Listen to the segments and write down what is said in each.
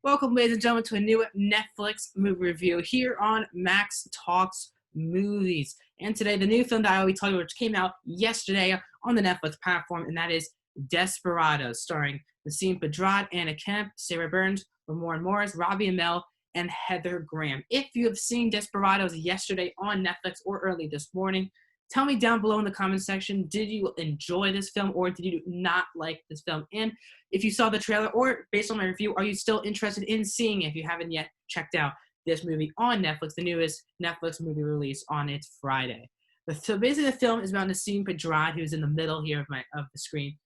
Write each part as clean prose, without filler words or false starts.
Welcome, ladies and gentlemen, to a new Netflix movie review here on Max Talks Movies. And today, the new film that I always tell you, which came out yesterday on the Netflix platform, and that is Desperados, starring Nassim Pedrad, Anna Kemp, Sarah Burns, Lamorne Morris, Robbie Amell, and Heather Graham. If you have seen Desperados yesterday on Netflix or early this morning, tell me down below in the comment section, did you enjoy this film or did you not like this film? And if you saw the trailer or based on my review, are you still interested in seeing it if you haven't yet checked out this movie on Netflix, the newest Netflix movie release on its Friday? So basically the film is about Nassim Pedrad, who's in the middle here of the screen.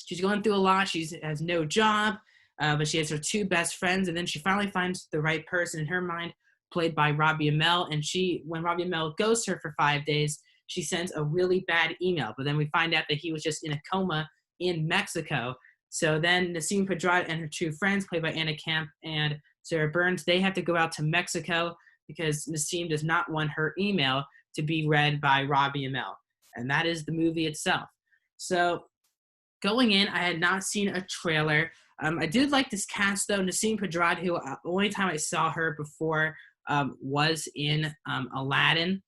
She's going through a lot. She has no job, but she has her two best friends, and then she finally finds the right person in her mind, played by Robbie Amell. And when Robbie Amell goes to her for 5 days, she sends a really bad email. But then we find out that he was just in a coma in Mexico. So then Nassim Pedrad and her two friends, played by Anna Kemp and Sarah Burns, they have to go out to Mexico because Nassim does not want her email to be read by Robbie Amell. And that is the movie itself. So going in, I had not seen a trailer. I did like this cast, though. Nassim Pedrad, who the only time I saw her before was in Aladdin.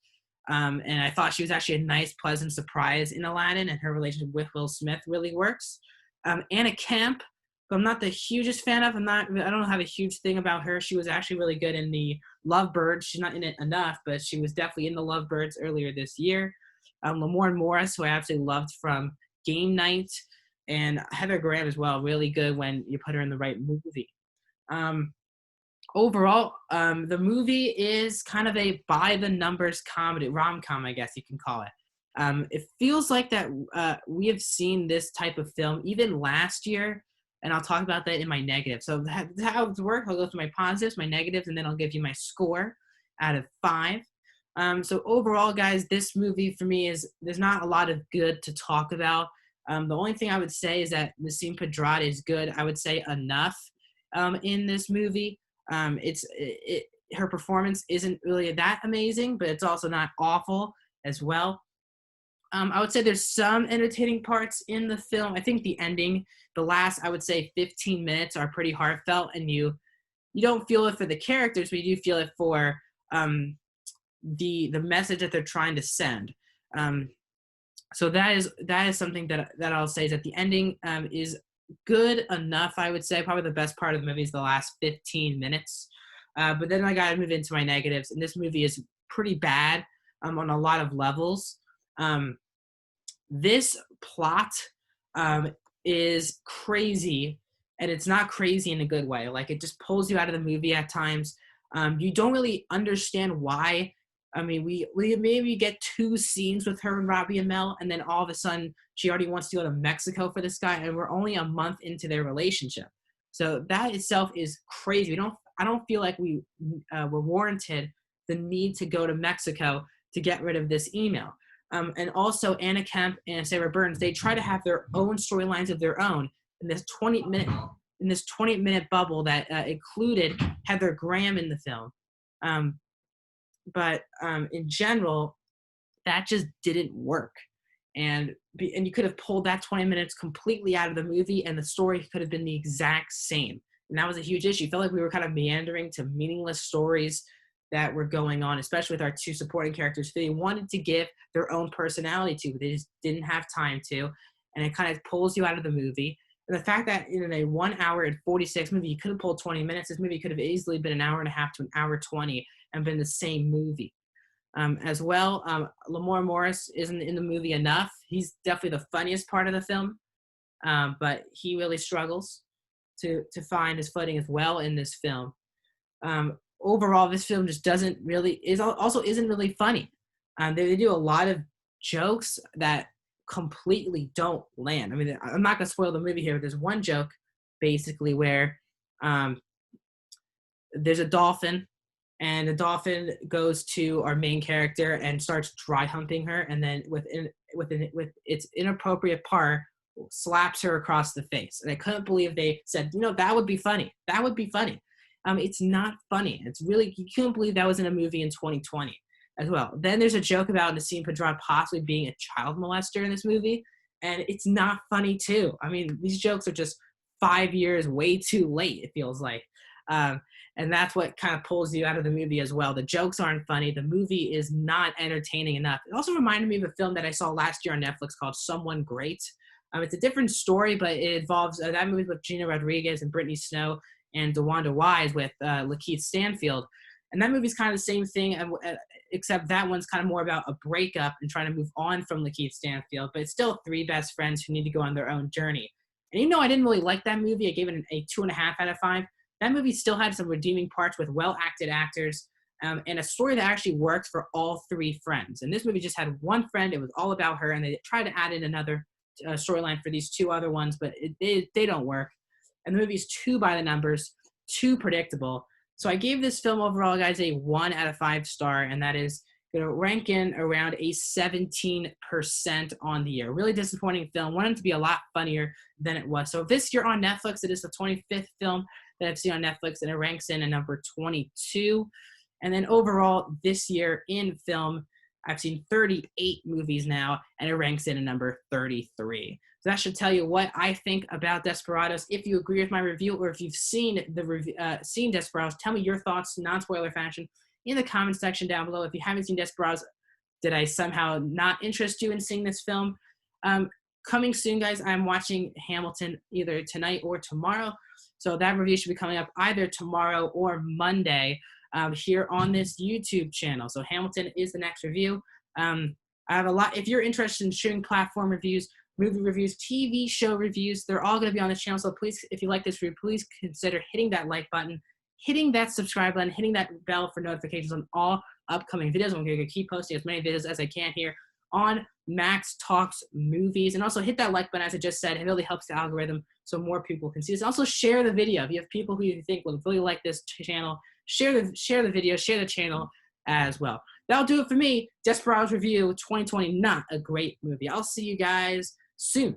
And I thought she was actually a nice, pleasant surprise in Aladdin, and her relationship with Will Smith really works. Anna Kemp, who I'm not the hugest fan of. I don't have a huge thing about her. She was actually really good in the Lovebirds. She's not in it enough, but she was definitely in the Lovebirds earlier this year. Lamorne Morris, who I absolutely loved from Game Night, and Heather Graham as well, really good when you put her in the right movie. Overall, the movie is kind of a by-the-numbers comedy, rom-com, I guess you can call it. It feels like that we have seen this type of film even last year, and I'll talk about that in my negatives. So that's how it works. I'll go through my positives, my negatives, and then I'll give you my score out of 5. So overall, guys, this movie for me there's not a lot of good to talk about. The only thing I would say is that Nassim Pedrad is good. I would say enough in this movie. Her performance isn't really that amazing, but it's also not awful as well. I would say there's some entertaining parts in the film. I think the ending, the last, I would say 15 minutes are pretty heartfelt, and you don't feel it for the characters, but you do feel it for the message that they're trying to send. So that is something that I'll say is that the ending is good enough, I would say. Probably the best part of the movie is the last 15 minutes. But then I got to move into my negatives, and this movie is pretty bad on a lot of levels. This plot is crazy, and it's not crazy in a good way. Like, it just pulls you out of the movie at times. You don't really understand why. I mean, we maybe get 2 scenes with her and Robbie Amell, and then all of a sudden she already wants to go to Mexico for this guy, and we're only a month into their relationship. So that itself is crazy. I don't feel like we were warranted the need to go to Mexico to get rid of this email. And also Anna Kemp and Sarah Burns, they try to have their own storylines of their own in this 20-minute bubble that included Heather Graham in the film. But in general, that just didn't work. And you could have pulled that 20 minutes completely out of the movie, and the story could have been the exact same. And that was a huge issue. I felt like we were kind of meandering to meaningless stories that were going on, especially with our 2 supporting characters who they wanted to give their own personality to, but they just didn't have time to. And it kind of pulls you out of the movie. And the fact that in a 1 hour and 46 movie, you could have pulled 20 minutes, this movie could have easily been an hour and a half to an hour 20 and been the same movie. As well, Lamorne Morris isn't in the movie enough. He's definitely the funniest part of the film, but he really struggles to find his footing as well in this film. Overall, this film just isn't really funny. They do a lot of jokes that completely don't land. I mean, I'm not gonna spoil the movie here, but there's one joke basically where there's a dolphin, and the dolphin goes to our main character and starts dry humping her, and then with its inappropriate part slaps her across the face. And I couldn't believe they said, that would be funny. That would be funny. It's not funny. It's really, you couldn't believe that was in a movie in 2020 as well. Then there's a joke about Nassim Pedrad possibly being a child molester in this movie, and it's not funny too. I mean, these jokes are just 5 years way too late, it feels like. Um, and that's what kind of pulls you out of the movie as well. The jokes aren't funny. The movie is not entertaining enough. It also reminded me of a film that I saw last year on Netflix called Someone Great. It's a different story, but it involves that movie with Gina Rodriguez and Brittany Snow and DeWanda Wise with Lakeith Stanfield. And that movie's kind of the same thing, except that one's kind of more about a breakup and trying to move on from Lakeith Stanfield. But it's still three best friends who need to go on their own journey. And even though I didn't really like that movie, I gave it a 2.5 out of 5. That movie still had some redeeming parts with well-acted actors and a story that actually worked for all three friends. And this movie just had one friend. It was all about her, and they tried to add in another storyline for these two other ones, but they don't work. And the movie's too by the numbers, too predictable. So I gave this film overall, guys, a 1 out of 5 star, and that is going to rank in around a 17% on the year. Really disappointing film. Wanted it to be a lot funnier than it was. So this year on Netflix, it is the 25th film that I've seen on Netflix, and it ranks in at number 22. And then overall, this year in film, I've seen 38 movies now, and it ranks in at number 33. So that should tell you what I think about Desperados. If you agree with my review, or if you've seen seen Desperados, tell me your thoughts, non-spoiler fashion, in the comment section down below. If you haven't seen Desperados, did I somehow not interest you in seeing this film? Coming soon, guys, I'm watching Hamilton either tonight or tomorrow. So that review should be coming up either tomorrow or Monday here on this YouTube channel. So Hamilton is the next review. I have a lot. If you're interested in shooting platform reviews, movie reviews, TV show reviews, they're all going to be on this channel. So please, if you like this review, please consider hitting that like button, hitting that subscribe button, hitting that bell for notifications on all upcoming videos. I'm going to keep posting as many videos as I can here on Max Talks Movies. And also hit that like button, as I just said. It really helps the algorithm so more people can see this. And also share the video. If you have people who you think will really like this channel, share the video, share the channel as well. That'll do it for me. Desperados Review 2020, not a great movie. I'll see you guys soon.